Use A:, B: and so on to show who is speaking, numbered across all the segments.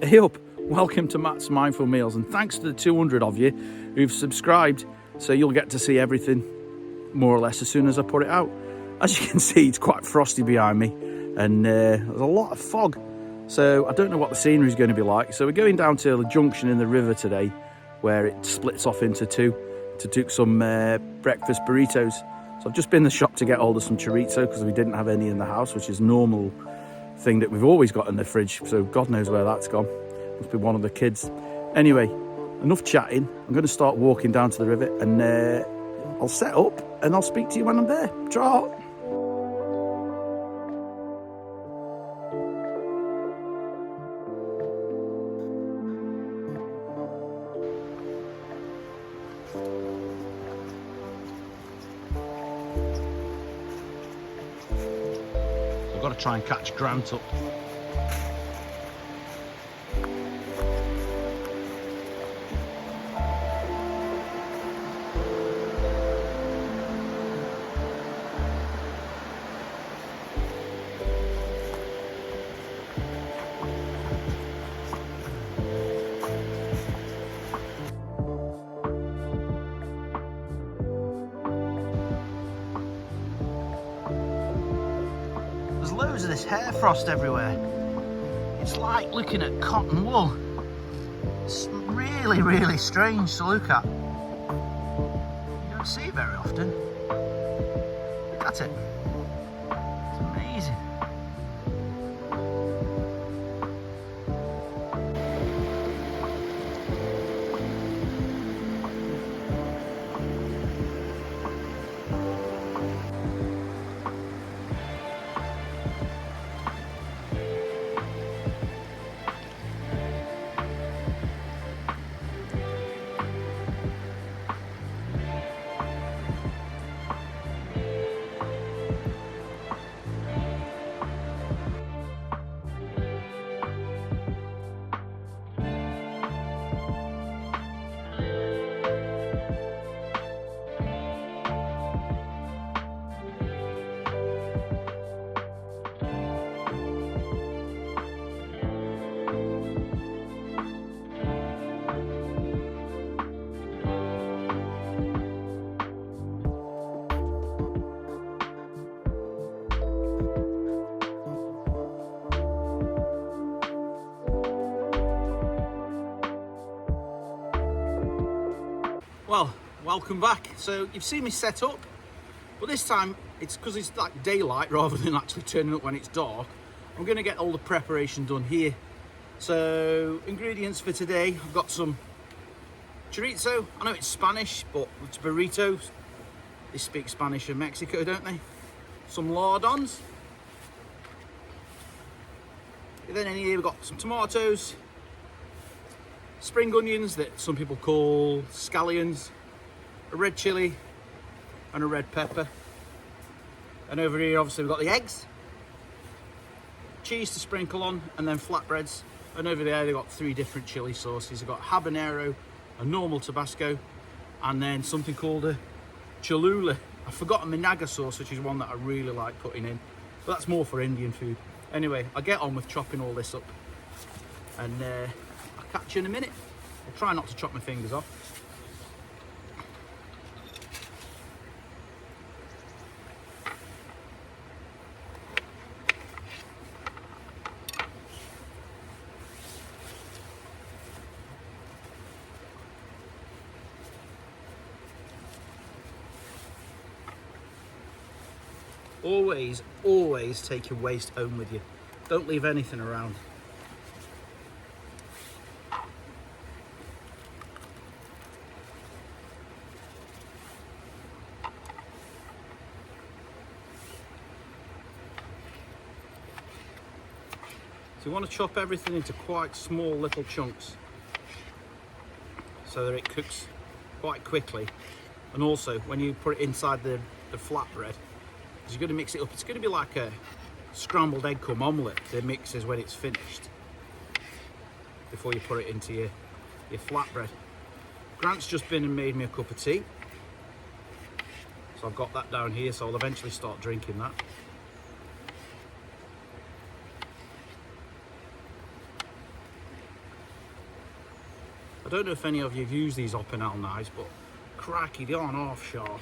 A: Hey up, welcome to Matt's Mindful Meals, and thanks to the 200 of you who've subscribed, so you'll get to see everything more or less as soon as I put it out. As you can see, it's quite frosty behind me, and there's a lot of fog, so I don't know what the scenery is going to be like. So we're going down to the Junction in the river today, where it splits off into two, to do some breakfast burritos. So I've just been in the shop to get hold of some chorizo because we didn't have any in the house, which is normal thing that we've always got in the fridge, so God knows where that's gone. Must be one of the kids. Anyway, enough chatting. I'm going to start walking down to the river, and I'll set up and I'll speak to you when I'm there. Trot. I've got to try and catch Grant up. There's loads of this hair frost everywhere. It's like looking at cotton wool. It's really, really strange to look at. You don't see it very often. Look at it. It's amazing. Well, welcome back. So you've seen me set up, but this time it's because it's like daylight rather than actually turning up when it's dark. I'm going to get all the preparation done here. So ingredients for today, I've got some chorizo. I know it's Spanish, but it's burritos. They speak Spanish in Mexico, don't they? Some lardons. And then in here we've got some tomatoes, spring onions that some people call scallions, a red chilli and a red pepper. And over here obviously we've got the eggs, cheese to sprinkle on, and then flatbreads. And over there they've got 3 different chili sauces. They've got habanero, a normal Tabasco, and then something called a Cholula. I've forgotten Minaga sauce, which is one that I really like putting in, but that's more for Indian food. Anyway, I'll get on with chopping all this up, and catch you in a minute. I'll try not to chop my fingers off. Always take your waste home with you. Don't leave anything around. So you want to chop everything into quite small little chunks so that it cooks quite quickly. And also when you put it inside the flatbread, because you're going to mix it up, it's going to be like a scrambled egg cum omelette. The mix is when it's finished before you put it into your flatbread. Grant's just been and made me a cup of tea, so I've got that down here, so I'll eventually start drinking that. don't know if any of you have used these Opinel knives, but cracky, they aren't half sharp.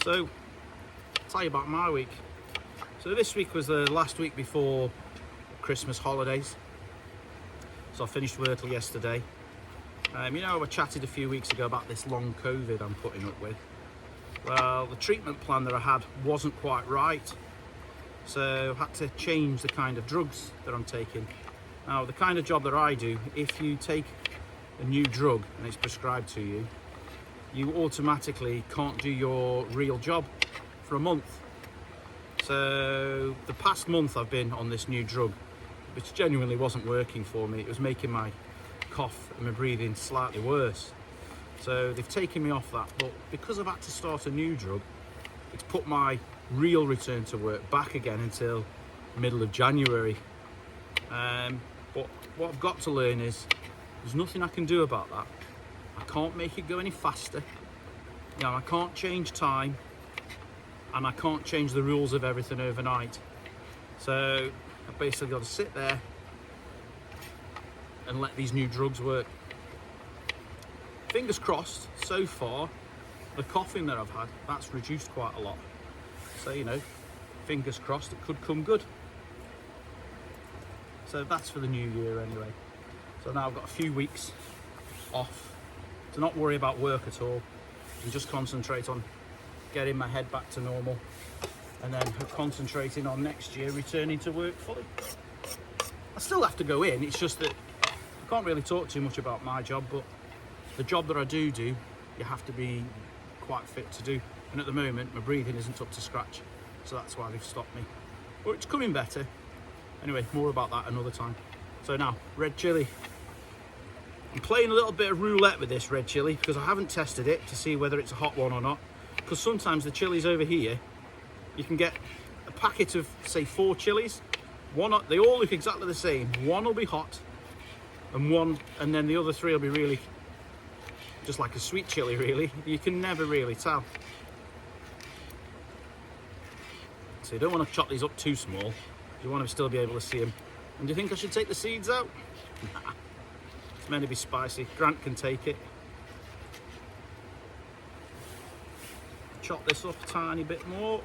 A: So, I'll tell you about my week. So this week was the last week before Christmas holidays. So I finished work yesterday. You know, I chatted a few weeks ago about this long COVID I'm putting up with. Well, the treatment plan that I had wasn't quite right. So I had to change the kind of drugs that I'm taking. Now, the kind of job that I do, if you take a new drug and it's prescribed to you, you automatically can't do your real job for a month. So the past month I've been on this new drug, which genuinely wasn't working for me. It was making my cough and my breathing slightly worse. So they've taken me off that, but because I've had to start a new drug, it's put my real return to work back again until middle of January. But what I've got to learn is there's nothing I can do about that. I can't make it go any faster. You know, I can't change time, and I can't change the rules of everything overnight. So I've basically got to sit there and let these new drugs work. Fingers crossed, so far, the coughing that I've had, that's reduced quite a lot. So, you know, fingers crossed it could come good. So that's for the new year anyway. So now I've got a few weeks off to not worry about work at all and just concentrate on getting my head back to normal, and then concentrating on next year returning to work fully. I still have to go in, it's just that I can't really talk too much about my job, but the job that I do, you have to be quite fit to do. And at the moment, my breathing isn't up to scratch, so that's why they've stopped me. But it's coming better. Anyway, more about that another time. So now, red chilli. I'm playing a little bit of roulette with this red chilli because I haven't tested it to see whether it's a hot one or not. Because sometimes the chilies over here, you can get a packet of, say, 4 chilies. They all look exactly the same. One will be hot, and then the other 3 will be really just like a sweet chili, really. You can never really tell. So you don't want to chop these up too small. You want to still be able to see them. And do you think I should take the seeds out? Nah. It's meant to be spicy. Grant can take it. Chop this up a tiny bit more.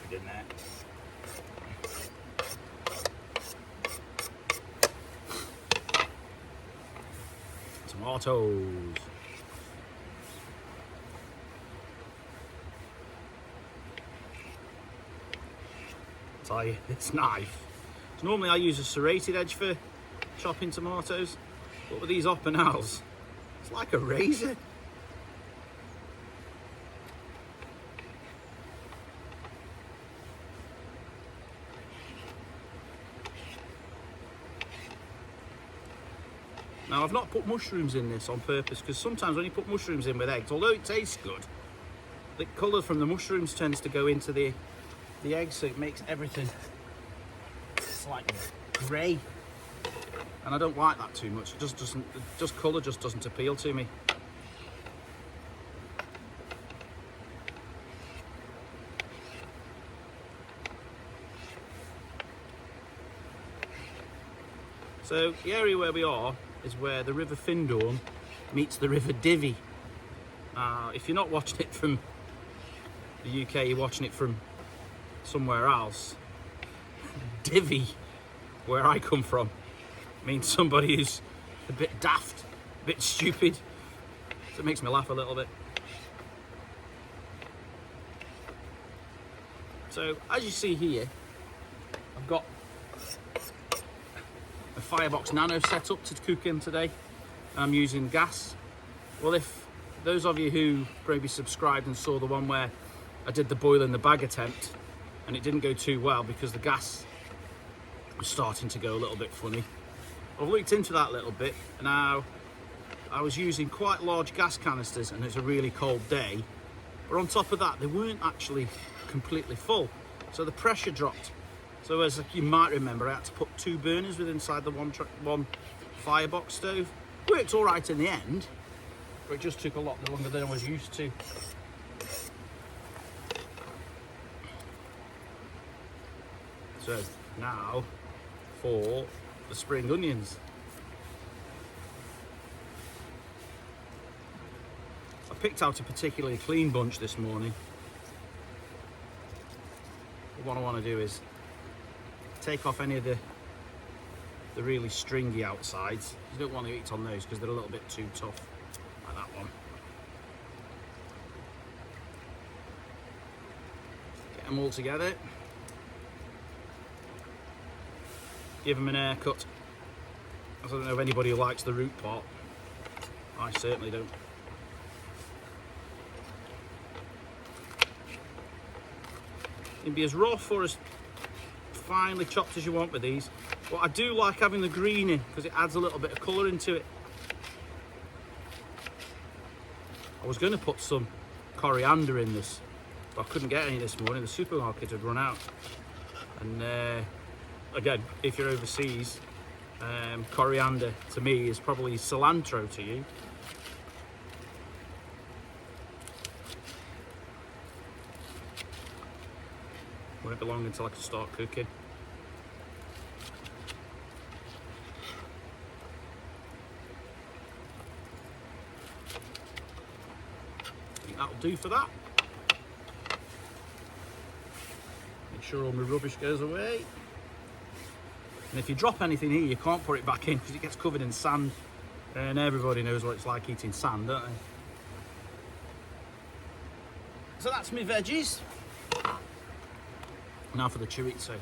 A: Put it in there. Tomatoes. Tell you, this knife. So normally I use a serrated edge for chopping tomatoes, but with these Opinels, it's like a razor. Now I've not put mushrooms in this on purpose, because sometimes when you put mushrooms in with eggs, although it tastes good, the colour from the mushrooms tends to go into the egg, so it makes everything slightly grey, and I don't like that too much. It just doesn't, colour just doesn't appeal to me. So the area where we are is where the River Findhorn meets the River Divie. If you're not watching it from the UK, you're watching it from somewhere else. Divie, where I come from, means somebody who's a bit daft, a bit stupid. So it makes me laugh a little bit. So as you see here, I've got a Firebox Nano set up to cook in today. I'm using gas. Well, if those of you who probably subscribed and saw the one where I did the boil in the bag attempt and it didn't go too well because the gas was starting to go a little bit funny, I've looked into that a little bit. Now, I was using quite large gas canisters and it's a really cold day, But on top of that, they weren't actually completely full, so the pressure dropped. So as you might remember, I had to put 2 burners within inside the one Firebox stove. Worked all right in the end, but it just took a lot longer than I was used to. So now for the spring onions. I picked out a particularly clean bunch this morning. What I want to do is take off any of the really stringy outsides. You don't want to eat on those because they're a little bit too tough, like that one. Get them all together. Give them an haircut. I don't know if anybody who likes the root part. I certainly don't. You can be as rough or as finely chopped as you want with these. But I do like having the green in because it adds a little bit of colour into it. I was going to put some coriander in this, but I couldn't get any this morning. The supermarket had run out. And again, if you're overseas, coriander to me is probably cilantro to you. Won't be long until I can start cooking. I think that'll do for that. Make sure all my rubbish goes away. And if you drop anything here, you can't put it back in because it gets covered in sand. And everybody knows what it's like eating sand, don't they? So that's my veggies. Now for the chorizo.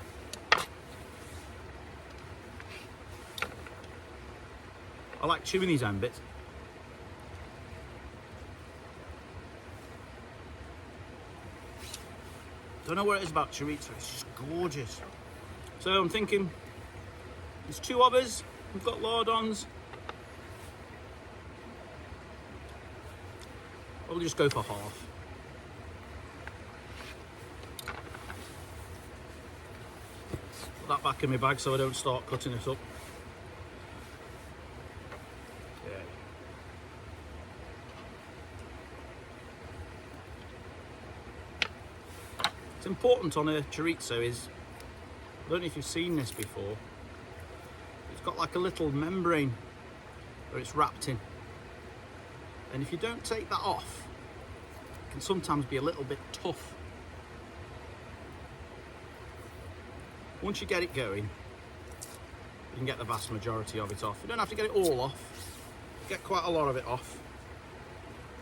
A: I like chewing these end bits. Don't know what it is about chorizo, it's just gorgeous. So I'm thinking, there's 2 of us, we've got lardons. We'll just go for half. Put that back in my bag so I don't start cutting it up. Okay. What's important on a chorizo is, I don't know if you've seen this before, it's got like a little membrane where it's wrapped in. And if you don't take that off, it can sometimes be a little bit tough. Once you get it going, you can get the vast majority of it off. You don't have to get it all off. Get quite a lot of it off.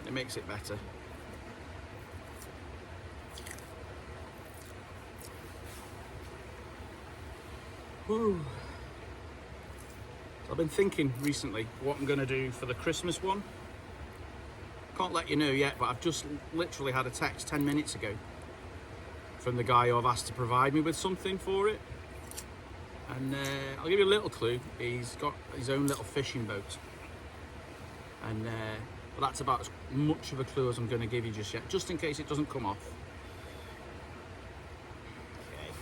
A: It makes it better. Woo. So I've been thinking recently what I'm going to do for the Christmas one. Can't let you know yet, but I've just literally had a text 10 minutes ago from the guy who I've asked to provide me with something for it. And I'll give you a little clue. He's got his own little fishing boat. And but that's about as much of a clue as I'm going to give you just yet, just in case it doesn't come off. Okay.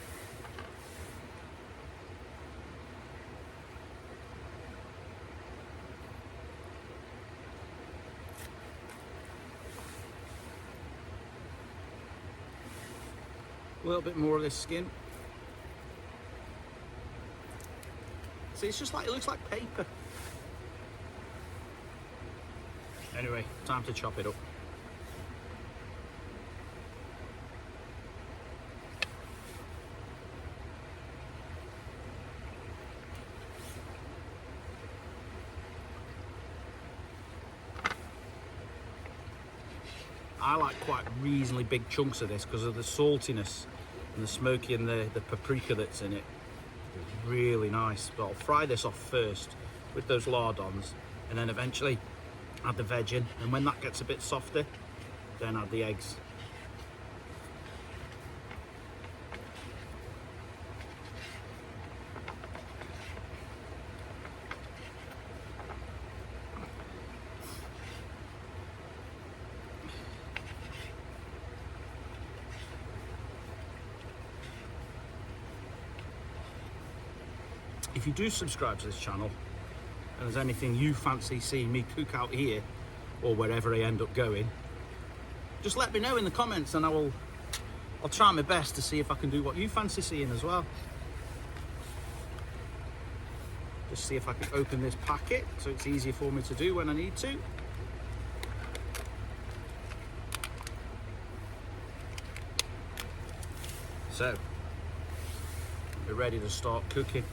A: A little bit more of this skin. See, it's just like, it looks like paper. Anyway, time to chop it up. I like quite reasonably big chunks of this because of the saltiness and the smoky and the paprika that's in it. It's really nice. But I'll fry this off first with those lardons and then eventually add the veg in, and when that gets a bit softer, then add the eggs. if you do subscribe to this channel and there's anything you fancy seeing me cook out here or wherever I end up going, just let me know in the comments and I'll try my best to see if I can do what you fancy seeing as well. Just see if I can open this packet so it's easier for me to do when I need to. So, we're ready to start cooking.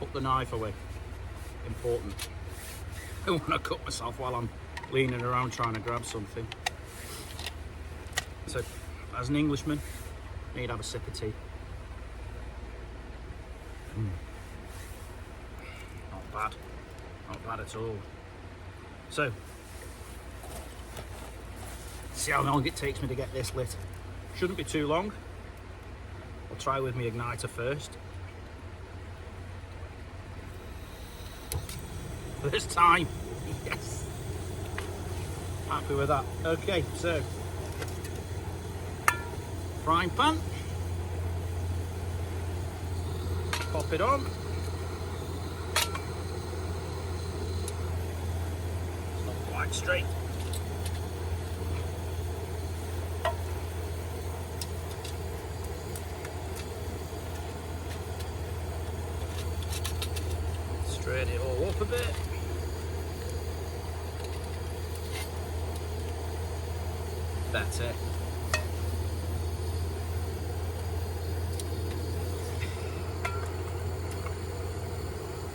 A: Put the knife away, important. I don't want to cut myself while I'm leaning around trying to grab something. So, as an Englishman, I need to have a sip of tea. Not bad at all. So, see how long it takes me to get this lit. Shouldn't be too long. I'll try with my igniter first. First time, yes. Happy with that. Okay, so frying pan. Pop it on. It's not quite straight. Straighten it all up a bit. Better.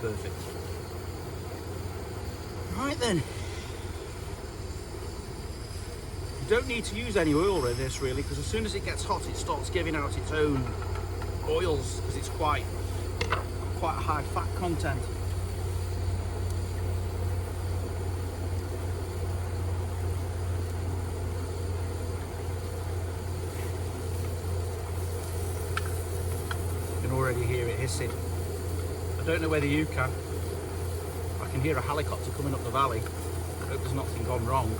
A: Perfect. Right then. You don't need to use any oil with this really, because as soon as it gets hot it starts giving out its own oils, because it's quite a high fat content. You can already hear it hissing. I don't know whether you can. I can hear a helicopter coming up the valley. I hope there's nothing gone wrong.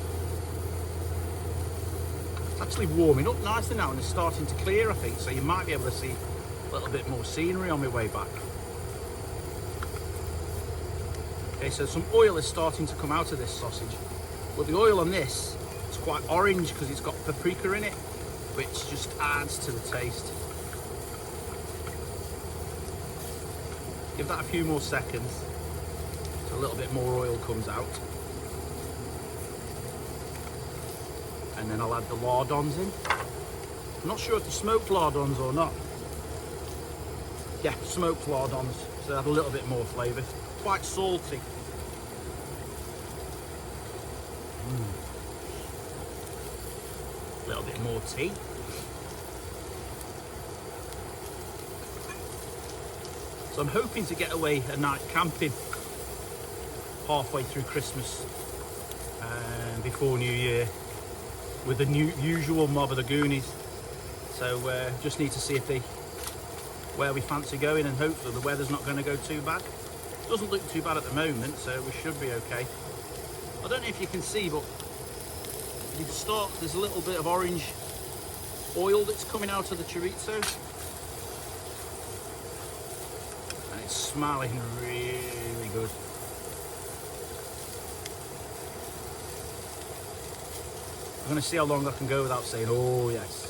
A: It's actually warming up nicely now and it's starting to clear, I think, so you might be able to see a little bit more scenery on my way back. Okay, so some oil is starting to come out of this sausage. But the oil on this is quite orange because it's got paprika in it, which just adds to the taste. Give that a few more seconds so a little bit more oil comes out. And then I'll add the lardons in. I'm not sure if they're smoked lardons or not. Yeah, smoked lardons, so they have a little bit more flavour. Quite salty. A little bit more tea. So I'm hoping to get away a night camping halfway through Christmas and before New Year with the usual mob of the Goonies. So just need to see where we fancy going, and hopefully the weather's not going to go too bad. Doesn't look too bad at the moment, so we should be okay. I don't know if you can see, but you can start, there's a little bit of orange oil that's coming out of the chorizo. And it's smelling really good. I'm going to see how long I can go without saying, oh yes.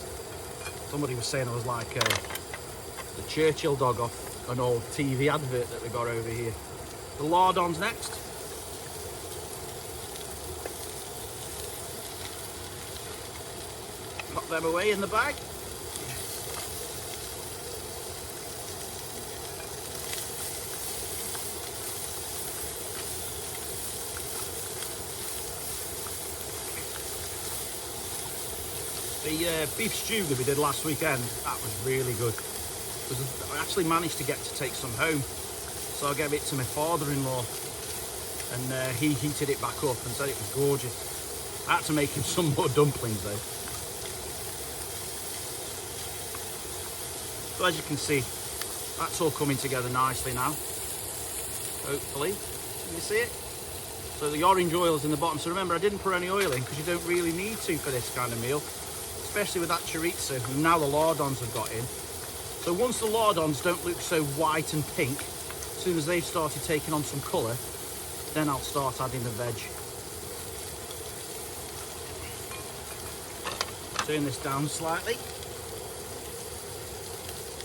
A: Somebody was saying I was like the Churchill dog off an old TV advert that we got over here. The lardons next. Pop them away in the bag. The beef stew that we did last weekend, that was really good. I actually managed to get to take some home, so I gave it to my father-in-law, and he heated it back up and said it was gorgeous. I had to make him some more dumplings though. So as you can see, that's all coming together nicely now, hopefully. Can you see it? So the orange oil's in the bottom. So remember, I didn't put any oil in because you don't really need to for this kind of meal, especially with that chorizo. And now the lardons have got in. So once the lardons don't look so white and pink, as soon as they've started taking on some colour, then I'll start adding the veg. Turn this down slightly.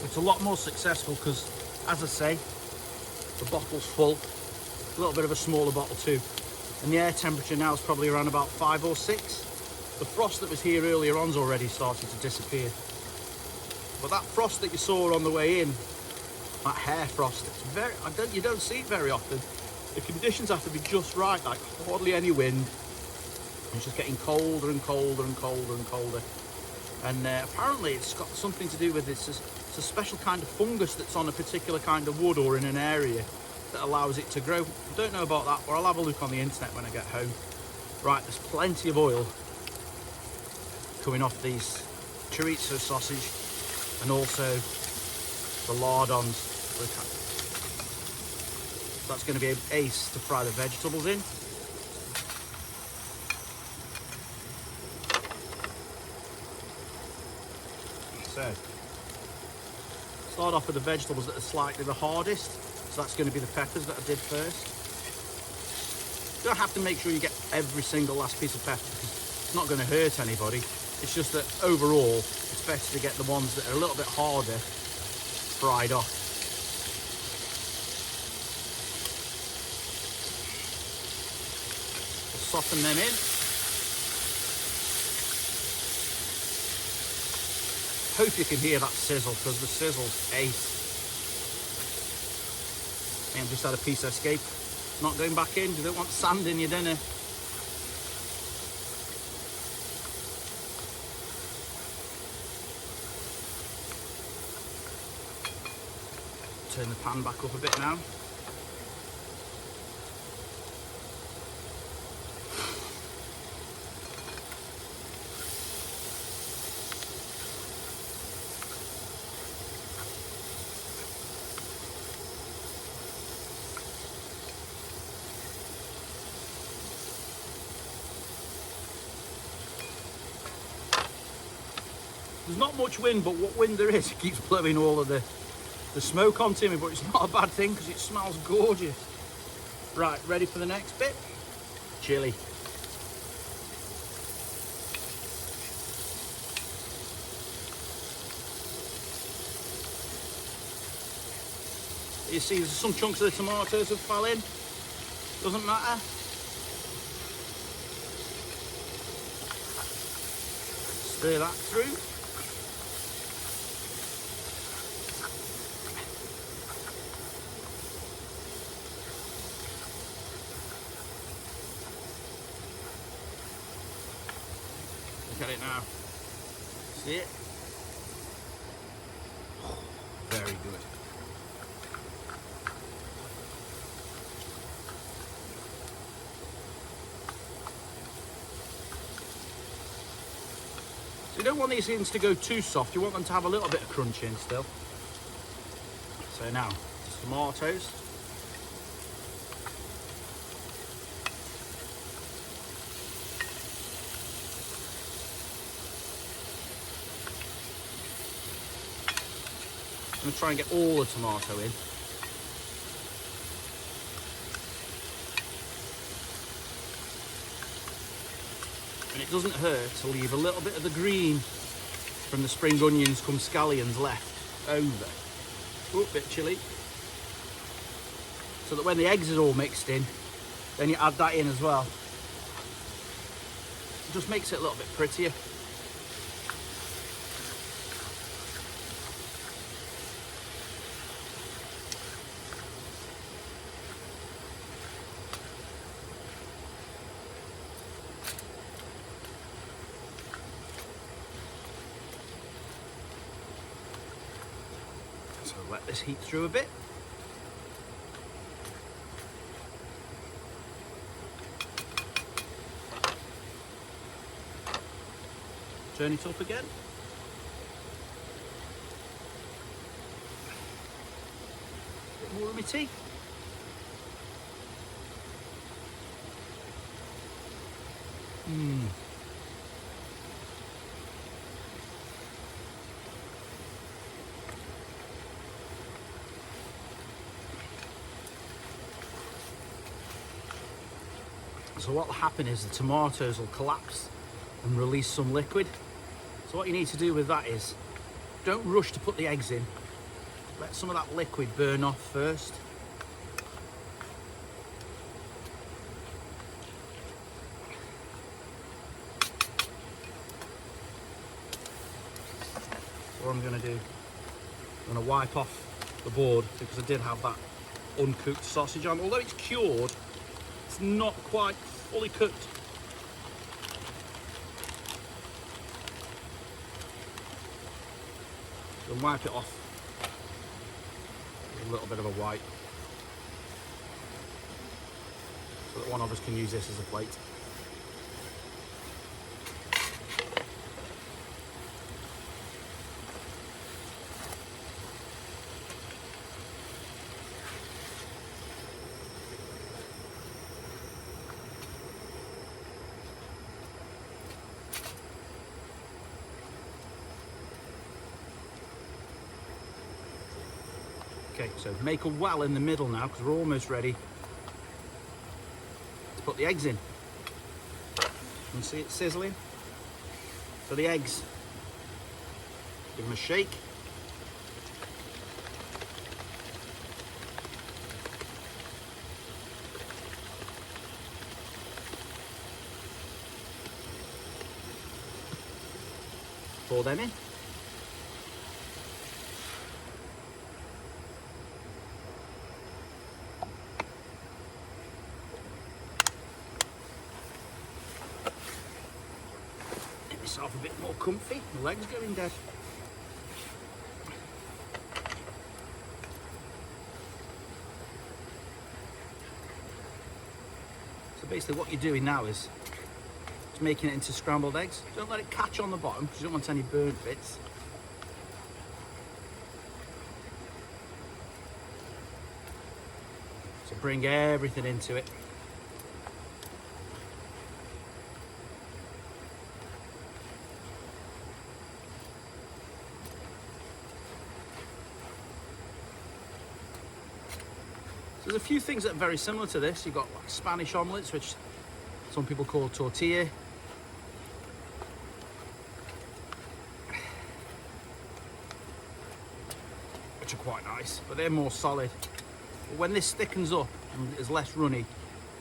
A: It's a lot more successful because, as I say, the bottle's full. A little bit of a smaller bottle too. And the air temperature now is probably around about 5 or 6. The frost that was here earlier on's already started to disappear. But that frost that you saw on the way in, that hair frost, it's you don't see it very often. The conditions have to be just right, like hardly any wind. It's just getting colder and colder and colder and colder. And apparently it's got something to do with this. It's a special kind of fungus that's on a particular kind of wood or in an area that allows it to grow. I don't know about that, but I'll have a look on the internet when I get home. Right, there's plenty of oil coming off these chorizo sausage and also the lardons. Look at. That's going to be an ace to fry the vegetables in. So, start off with the vegetables that are slightly the hardest. So that's going to be the peppers that I did first. You don't have to make sure you get every single last piece of pepper because it's not going to hurt anybody. It's just that overall, it's better to get the ones that are a little bit harder fried off. We'll soften them in. Hope you can hear that sizzle because the sizzle's ace. And just had a piece of escape. Not going back in. You don't want sand in your dinner. Turn the pan back up a bit now. There's not much wind, but what wind there is, it keeps blowing all of the smoke onto me, but it's not a bad thing because it smells gorgeous. Right, ready for the next bit? Chili. You see, there's some chunks of the tomatoes have fell in. Doesn't matter. Stir that through. Look at it now. See it? Very good. So you don't want these things to go too soft. You want them to have a little bit of crunch in still. So now, tomatoes. I'm going to try and get all the tomato in. And it doesn't hurt to leave a little bit of the green from the spring onions come scallions left over. Oh, bit chilly. So that when the eggs are all mixed in, then you add that in as well. It just makes it a little bit prettier. So let this heat through a bit. Turn it up again. A bit more of my tea. So what will happen is the tomatoes will collapse and release some liquid. So what you need to do with that is, don't rush to put the eggs in. Let some of that liquid burn off first. So what I'm going to do, I'm going to wipe off the board because I did have that uncooked sausage on. Although it's cured, it's not quite fully cooked. So wipe it off with a little bit of a wipe so that one of us can use this as a plate. Okay, so make a well in the middle now because we're almost ready to put the eggs in. You can see it sizzling. So the eggs, give them a shake. Pour them in. Myself a bit more comfy, my legs going dead. So basically what you're doing now is just making it into scrambled eggs. Don't let it catch on the bottom because you don't want any burnt bits. So bring everything into it. There's a few things that are very similar to this. You've got like Spanish omelettes, which some people call tortilla. Which are quite nice, but they're more solid. But when this thickens up and is less runny,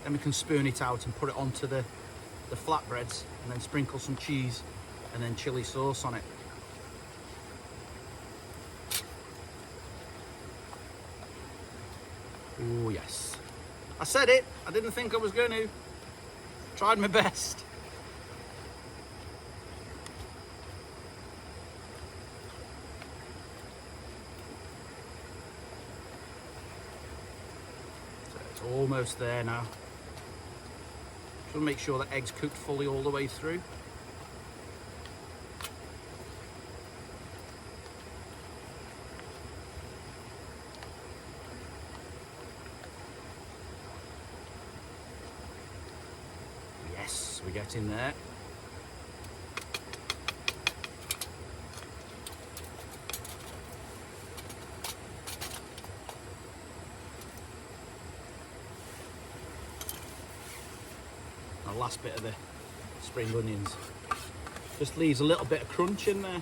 A: then we can spoon it out and put it onto the flatbreads and then sprinkle some cheese and then chili sauce on it. Oh yes, I said it. I didn't think I was going to. Tried my best. So it's almost there now. Just want to make sure that egg's cooked fully all the way through. Yes, we get in there. The last bit of the spring onions. Just leaves a little bit of crunch in there.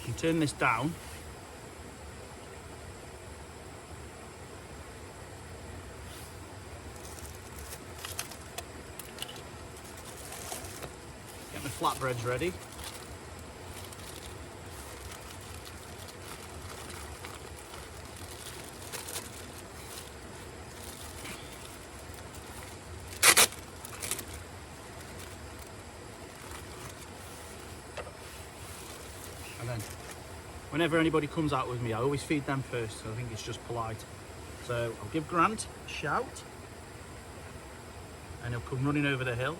A: You can turn this down. Get my flatbreads ready. And then whenever anybody comes out with me, I always feed them first. So I think it's just polite. So I'll give Grant a shout and he'll come running over the hill.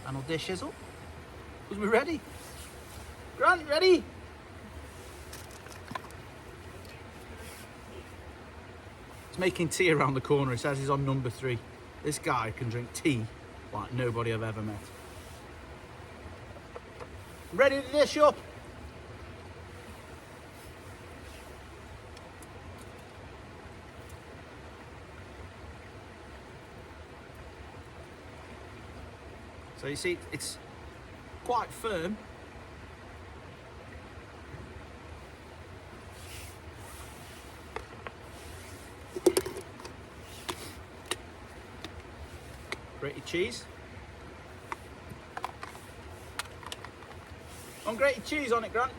A: And I'll dish his up. Because we're ready. Grant, ready? He's making tea around the corner. He says he's on number 3. This guy can drink tea like nobody I've ever met. Ready to dish up? So you see, it's quite firm. Grated cheese. On grated cheese on it, Grant.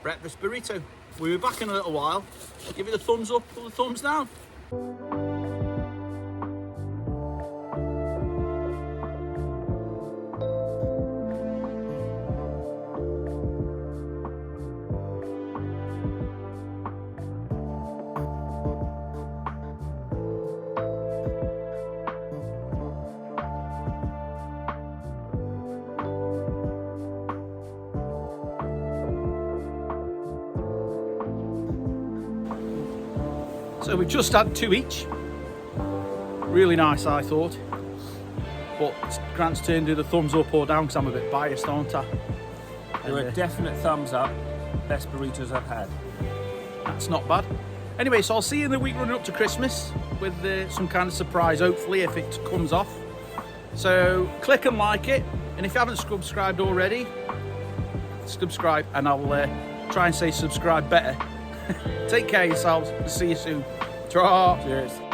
A: Breakfast burrito. We'll be back in a little while. Give it a thumbs up or the thumbs down. So we've just had 2 each. Really nice, I thought. But Grant's turn to do the thumbs up or down because I'm a bit biased, aren't I?
B: They're a definite thumbs up. Best burritos I've had.
A: That's not bad. Anyway, so I'll see you in the week running up to Christmas with some kind of surprise, hopefully, if it comes off. So click and like it. And if you haven't subscribed already, subscribe, and I'll try and say subscribe better. Take care of yourselves. See you soon. Ta-ra.
B: Cheers.